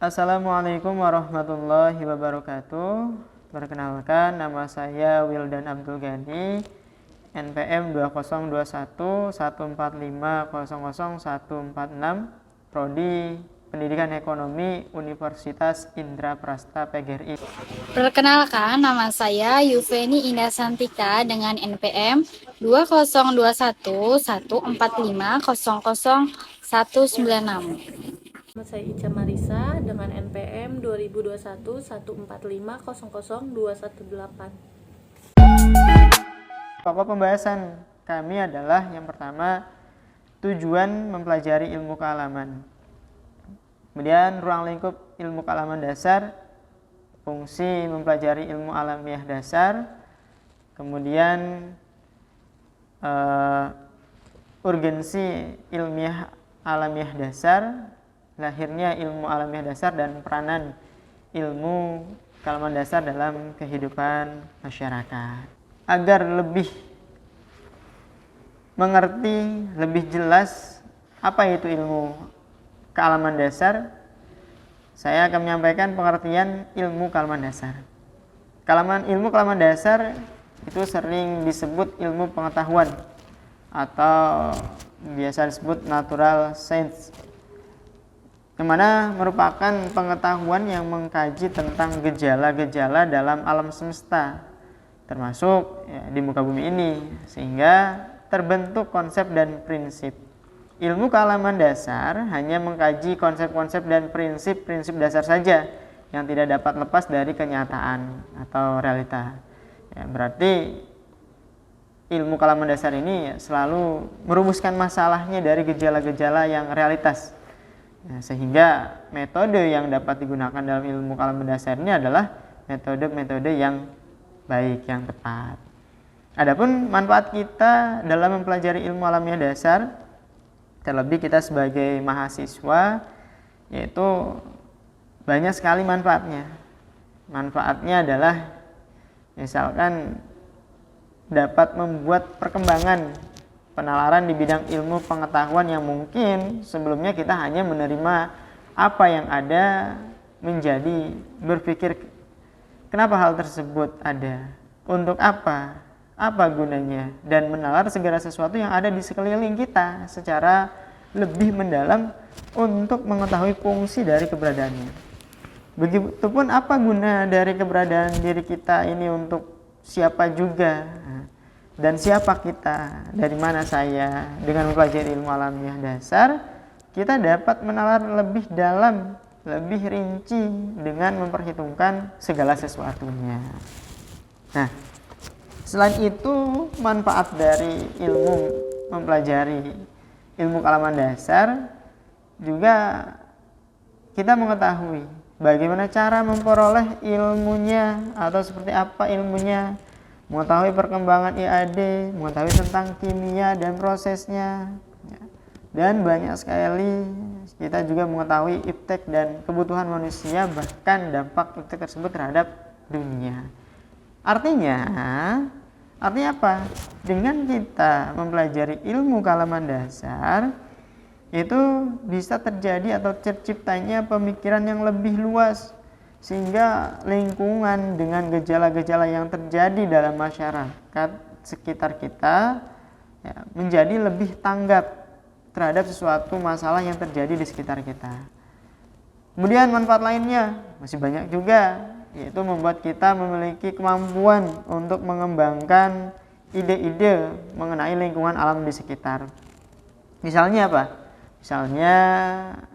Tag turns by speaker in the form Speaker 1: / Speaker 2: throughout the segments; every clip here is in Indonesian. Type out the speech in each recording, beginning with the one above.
Speaker 1: Assalamualaikum warahmatullahi wabarakatuh. Perkenalkan, nama saya Wildan Abdul Ghani, NPM 202114500146, Prodi Pendidikan Ekonomi, Universitas Indra Prasta PGRI.
Speaker 2: Perkenalkan, nama saya Yuveni Indah Santika dengan NPM 202114500196.
Speaker 3: Nama saya Ica Marisa dengan NPM 202114500218.
Speaker 1: Pokok pembahasan kami adalah yang pertama, tujuan mempelajari ilmu kealaman. Kemudian ruang lingkup ilmu kealaman dasar, fungsi mempelajari ilmu alamiah dasar, kemudian urgensi ilmiah alamiah dasar, lahirnya ilmu alamiah dasar, dan peranan ilmu kealaman dasar dalam kehidupan masyarakat. Agar lebih mengerti, lebih jelas apa itu ilmu kealaman dasar, saya akan menyampaikan pengertian ilmu kealaman dasar. Ilmu kealaman dasar itu sering disebut ilmu pengetahuan atau biasa disebut natural science, yang mana merupakan pengetahuan yang mengkaji tentang gejala-gejala dalam alam semesta, termasuk di muka bumi ini, sehingga terbentuk konsep dan prinsip. Ilmu kealaman dasar hanya mengkaji konsep-konsep dan prinsip-prinsip dasar saja yang tidak dapat lepas dari kenyataan atau realita. Berarti ilmu kealaman dasar ini selalu merumuskan masalahnya dari gejala-gejala yang realitas. Sehingga metode yang dapat digunakan dalam ilmu kealaman dasar ini adalah metode-metode yang baik, yang tepat. Adapun manfaat kita dalam mempelajari ilmu alamiah dasar, terlebih kita sebagai mahasiswa, yaitu banyak sekali manfaatnya. Manfaatnya adalah misalkan dapat membuat perkembangan penalaran di bidang ilmu pengetahuan yang mungkin sebelumnya kita hanya menerima apa yang ada, menjadi berpikir kenapa hal tersebut ada, untuk apa gunanya, dan menalar segala sesuatu yang ada di sekeliling kita secara lebih mendalam untuk mengetahui fungsi dari keberadaannya. Begitupun apa guna dari keberadaan diri kita ini untuk siapa juga, dan siapa kita, dari mana saya. Dengan mempelajari ilmu alamiah dasar, kita dapat menalar lebih dalam, lebih rinci dengan memperhitungkan segala sesuatunya. Nah, selain itu, manfaat dari ilmu mempelajari ilmu kealaman dasar juga kita mengetahui bagaimana cara memperoleh ilmunya atau seperti apa ilmunya, mengetahui perkembangan IAD, mengetahui tentang kimia dan prosesnya, dan banyak sekali kita juga mengetahui iptek dan kebutuhan manusia, bahkan dampak iptek tersebut terhadap dunia. Artinya apa? Dengan kita mempelajari ilmu kealaman dasar, itu bisa terjadi atau terciptanya pemikiran yang lebih luas, sehingga lingkungan dengan gejala-gejala yang terjadi dalam masyarakat sekitar kita menjadi lebih tanggap terhadap sesuatu masalah yang terjadi di sekitar kita. Kemudian manfaat lainnya masih banyak juga, yaitu membuat kita memiliki kemampuan untuk mengembangkan ide-ide mengenai lingkungan alam di sekitar. Misalnya apa? Misalnya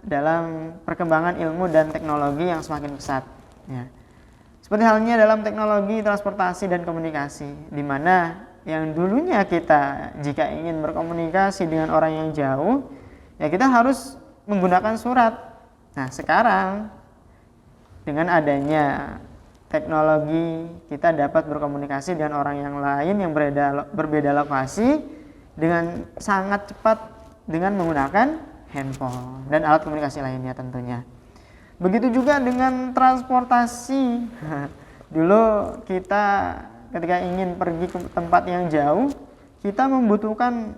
Speaker 1: dalam perkembangan ilmu dan teknologi yang semakin pesat. Seperti halnya dalam teknologi transportasi dan komunikasi, di mana yang dulunya kita jika ingin berkomunikasi dengan orang yang jauh, kita harus menggunakan surat. Nah, sekarang dengan adanya teknologi, kita dapat berkomunikasi dengan orang yang lain yang berbeda lokasi dengan sangat cepat dengan menggunakan handphone dan alat komunikasi lainnya tentunya. Begitu juga dengan transportasi. Dulu kita ketika ingin pergi ke tempat yang jauh, kita membutuhkan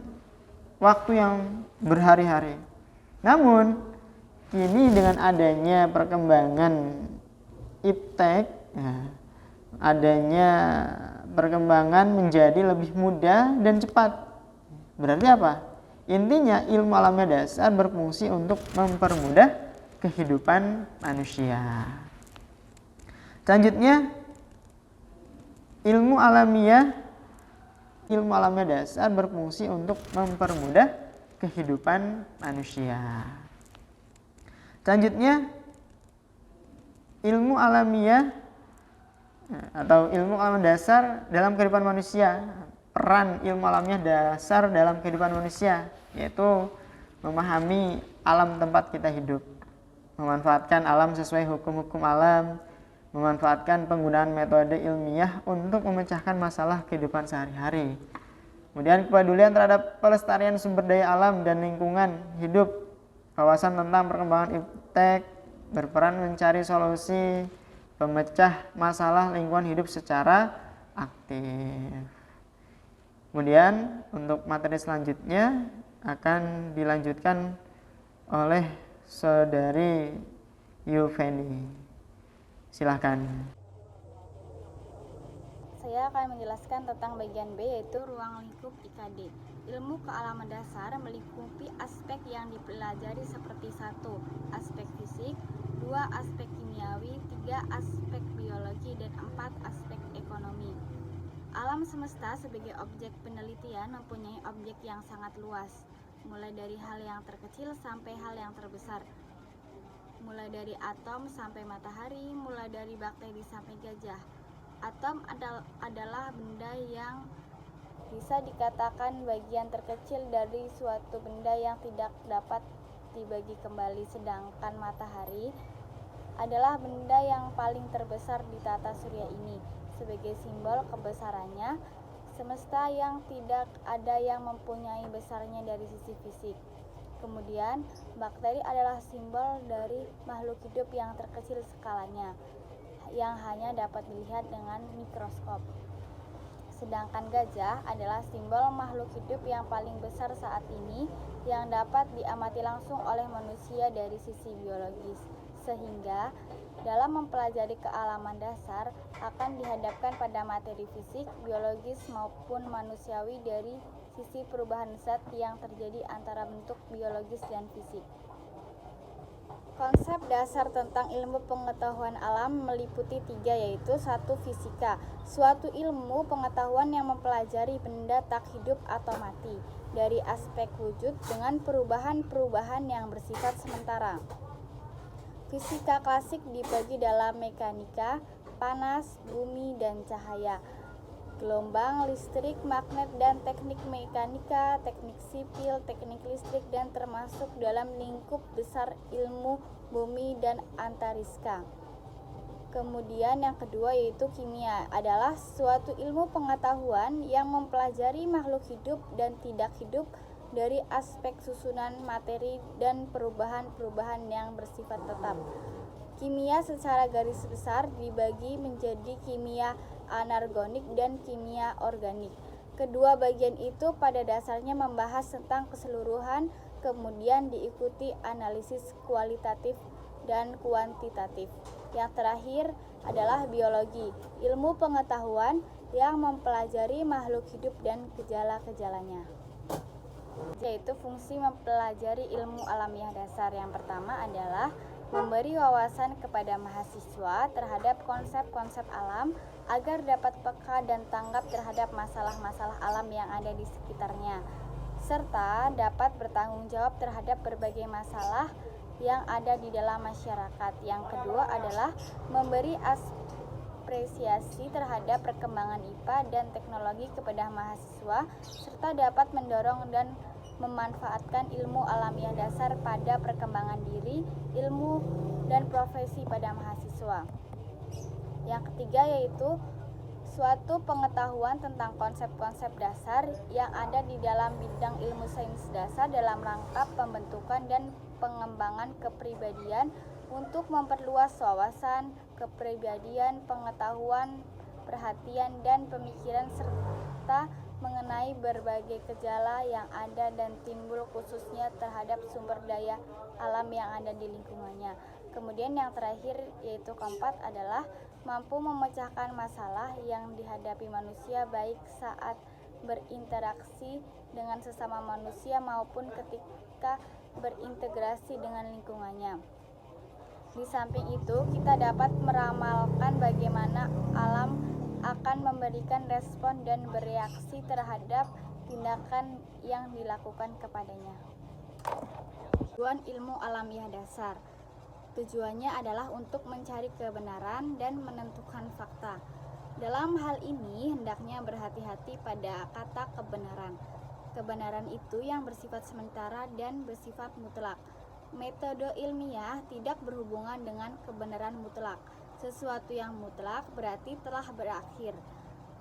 Speaker 1: waktu yang berhari-hari. Namun Kini dengan adanya perkembangan iptek, adanya perkembangan menjadi lebih mudah dan cepat. Berarti apa? Intinya ilmu alamiah dasar berfungsi untuk mempermudah kehidupan manusia. Selanjutnya, ilmu alamiah dasar berfungsi untuk mempermudah kehidupan manusia. Selanjutnya, ilmu alamiah atau ilmu alamiah dasar dalam kehidupan manusia. Peran ilmu alamiah dasar dalam kehidupan manusia yaitu memahami alam tempat kita hidup, memanfaatkan alam sesuai hukum-hukum alam, memanfaatkan penggunaan metode ilmiah untuk memecahkan masalah kehidupan sehari-hari. Kemudian kepedulian terhadap pelestarian sumber daya alam dan lingkungan hidup, wawasan tentang perkembangan iptek, berperan mencari solusi pemecah masalah lingkungan hidup secara aktif. Kemudian untuk materi selanjutnya akan dilanjutkan oleh saudari Yuveni. Silahkan.
Speaker 2: Saya akan menjelaskan tentang bagian B, yaitu ruang lingkup IKD. Ilmu kealaman dasar melingkupi aspek yang dipelajari seperti 1. Aspek fisik, 2. Aspek kimiawi, 3. Aspek biologi, dan 4. Aspek ekonomi. Alam semesta sebagai objek penelitian mempunyai objek yang sangat luas, mulai dari hal yang terkecil sampai hal yang terbesar. Mulai dari atom sampai matahari, mulai dari bakteri sampai gajah. Atom adalah benda yang bisa dikatakan bagian terkecil dari suatu benda yang tidak dapat dibagi kembali, sedangkan matahari adalah benda yang paling terbesar di tata surya ini. Sebagai simbol kebesarannya, semesta yang tidak ada yang mempunyai besarnya dari sisi fisik. Kemudian, bakteri adalah simbol dari makhluk hidup yang terkecil skalanya, yang hanya dapat dilihat dengan mikroskop. Sedangkan gajah adalah simbol makhluk hidup yang paling besar saat ini, yang dapat diamati langsung oleh manusia dari sisi biologis. Sehingga dalam mempelajari kealaman dasar akan dihadapkan pada materi fisik, biologis maupun manusiawi dari sisi perubahan zat yang terjadi antara bentuk biologis dan fisik. Konsep dasar tentang ilmu pengetahuan alam meliputi 3, yaitu 1. Fisika, suatu ilmu pengetahuan yang mempelajari benda tak hidup atau mati dari aspek wujud dengan perubahan-perubahan yang bersifat sementara. Fisika klasik dibagi dalam mekanika, panas, bumi, dan cahaya, gelombang, listrik, magnet, dan teknik mekanika, teknik sipil, teknik listrik, dan termasuk dalam lingkup besar ilmu bumi dan antariska. Kemudian yang kedua yaitu kimia, adalah suatu ilmu pengetahuan yang mempelajari makhluk hidup dan tidak hidup dari aspek susunan materi dan perubahan-perubahan yang bersifat tetap. Kimia secara garis besar dibagi menjadi kimia anorganik dan kimia organik. Kedua bagian itu pada dasarnya membahas tentang keseluruhan, kemudian diikuti analisis kualitatif dan kuantitatif. Yang terakhir adalah biologi, ilmu pengetahuan yang mempelajari makhluk hidup dan gejala-gejalanya. Yaitu fungsi mempelajari ilmu alamiah dasar. Yang pertama adalah memberi wawasan kepada mahasiswa terhadap konsep-konsep alam agar dapat peka dan tanggap terhadap masalah-masalah alam yang ada di sekitarnya, serta dapat bertanggung jawab terhadap berbagai masalah yang ada di dalam masyarakat. Yang kedua adalah memberi apresiasi terhadap perkembangan IPA dan teknologi kepada mahasiswa, serta dapat mendorong dan memanfaatkan ilmu alamiah dasar pada perkembangan diri, ilmu, dan profesi pada mahasiswa. Yang ketiga yaitu suatu pengetahuan tentang konsep-konsep dasar yang ada di dalam bidang ilmu sains dasar dalam rangka pembentukan dan pengembangan kepribadian untuk memperluas wawasan, kepribadian, pengetahuan, perhatian, dan pemikiran serta mengenai berbagai gejala yang ada dan timbul khususnya terhadap sumber daya alam yang ada di lingkungannya. Kemudian yang terakhir yaitu keempat adalah mampu memecahkan masalah yang dihadapi manusia baik saat berinteraksi dengan sesama manusia maupun ketika berintegrasi dengan lingkungannya. Di samping itu, kita dapat meramalkan bagaimana alam akan memberikan respon dan bereaksi terhadap tindakan yang dilakukan kepadanya. Tujuan ilmu alamiah dasar. Tujuannya adalah untuk mencari kebenaran dan menentukan fakta. Dalam hal ini, hendaknya berhati-hati pada kata kebenaran. Kebenaran itu yang bersifat sementara dan bersifat mutlak. Metode ilmiah tidak berhubungan dengan kebenaran mutlak. Sesuatu yang mutlak berarti telah berakhir.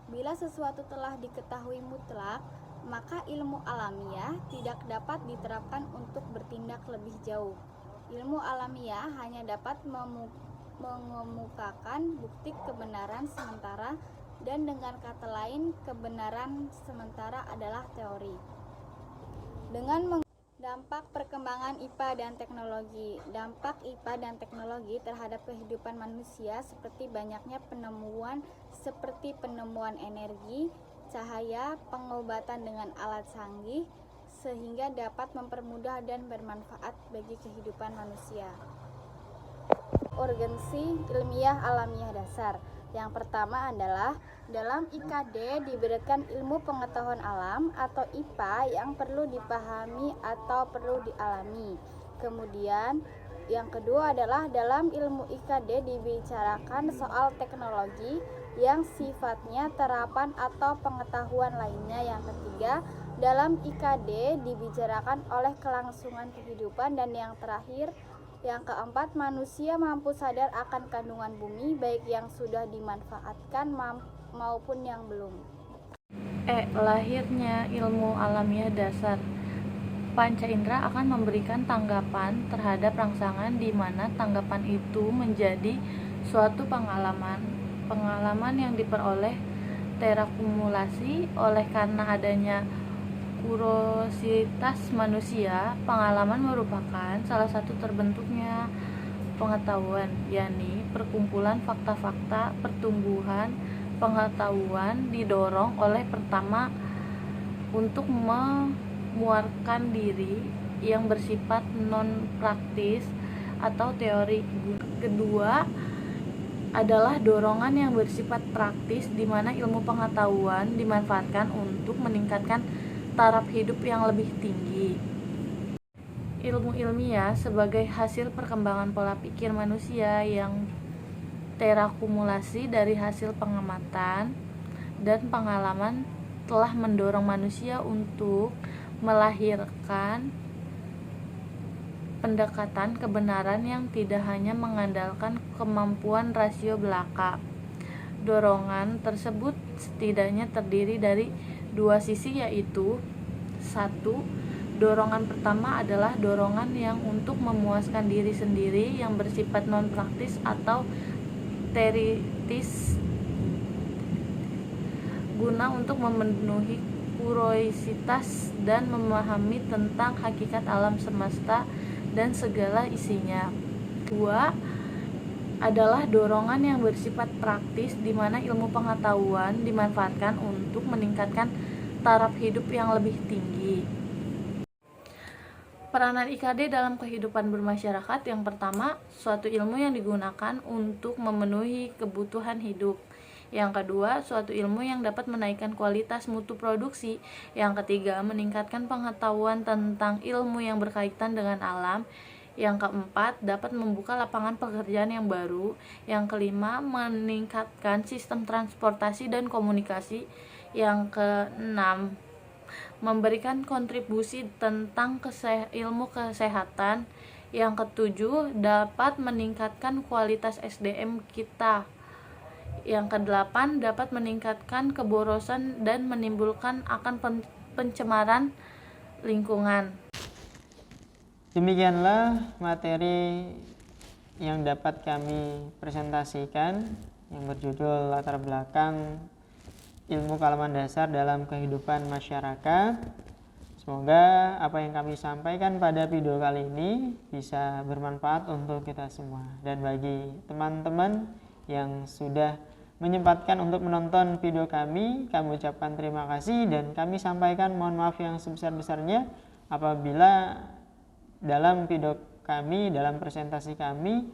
Speaker 2: Bila sesuatu telah diketahui mutlak, maka ilmu alamiah tidak dapat diterapkan untuk bertindak lebih jauh. Ilmu alamiah hanya dapat mengemukakan bukti kebenaran sementara, dan dengan kata lain, kebenaran sementara adalah teori. Dampak perkembangan IPA dan teknologi. Dampak IPA dan teknologi terhadap kehidupan manusia seperti banyaknya penemuan seperti penemuan energi, cahaya, pengobatan dengan alat canggih, sehingga dapat mempermudah dan bermanfaat bagi kehidupan manusia. Urgensi ilmiah alamiah dasar. Yang pertama adalah dalam IKD diberikan ilmu pengetahuan alam atau IPA yang perlu dipahami atau perlu dialami. Kemudian yang kedua adalah dalam ilmu IKD dibicarakan soal teknologi yang sifatnya terapan atau pengetahuan lainnya. Yang ketiga, dalam IKD dibicarakan oleh kelangsungan kehidupan. Dan yang terakhir, yang keempat, manusia mampu sadar akan kandungan bumi, baik yang sudah dimanfaatkan maupun yang belum.
Speaker 3: Lahirnya ilmu alamiah dasar. Panca indera akan memberikan tanggapan terhadap rangsangan di mana tanggapan itu menjadi suatu pengalaman yang diperoleh terakumulasi oleh karena adanya kuriositas manusia. Pengalaman merupakan salah satu terbentuknya pengetahuan, yakni perkumpulan fakta-fakta pertumbuhan pengetahuan didorong oleh pertama untuk memuarkan diri yang bersifat non-praktis atau teori. Kedua adalah dorongan yang bersifat praktis di mana ilmu pengetahuan dimanfaatkan untuk meningkatkan taraf hidup yang lebih tinggi. Ilmu ilmiah sebagai hasil perkembangan pola pikir manusia yang terakumulasi dari hasil pengamatan dan pengalaman telah mendorong manusia untuk melahirkan pendekatan kebenaran yang tidak hanya mengandalkan kemampuan rasio belaka. Dorongan tersebut setidaknya terdiri dari dua sisi, yaitu satu, dorongan pertama adalah dorongan yang untuk memuaskan diri sendiri yang bersifat non-praktis atau teoritis guna untuk memenuhi kuriositas dan memahami tentang hakikat alam semesta dan segala isinya. Dua adalah dorongan yang bersifat praktis di mana ilmu pengetahuan dimanfaatkan untuk meningkatkan taraf hidup yang lebih tinggi. Peranan IKD dalam kehidupan bermasyarakat. Yang pertama, suatu ilmu yang digunakan untuk memenuhi kebutuhan hidup. Yang kedua, suatu ilmu yang dapat menaikkan kualitas mutu produksi. Yang ketiga, meningkatkan pengetahuan tentang ilmu yang berkaitan dengan alam. Yang keempat, dapat membuka lapangan pekerjaan yang baru. Yang kelima, meningkatkan sistem transportasi dan komunikasi. Yang keenam, memberikan kontribusi tentang ilmu kesehatan. Yang ketujuh, dapat meningkatkan kualitas SDM kita. Yang kedelapan, dapat meningkatkan keborosan dan menimbulkan akan pencemaran lingkungan.
Speaker 1: Demikianlah materi yang dapat kami presentasikan yang berjudul latar belakang ilmu kealaman dasar dalam kehidupan masyarakat. Semoga apa yang kami sampaikan pada video kali ini bisa bermanfaat untuk kita semua. Dan bagi teman-teman yang sudah menyempatkan untuk menonton video kami ucapkan terima kasih dan kami sampaikan mohon maaf yang sebesar-besarnya apabila dalam video kami, dalam presentasi kami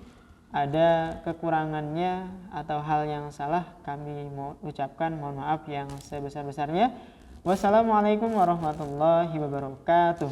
Speaker 1: ada kekurangannya atau hal yang salah, kami mau ucapkan mohon maaf yang sebesar-besarnya. Wassalamualaikum warahmatullahi wabarakatuh.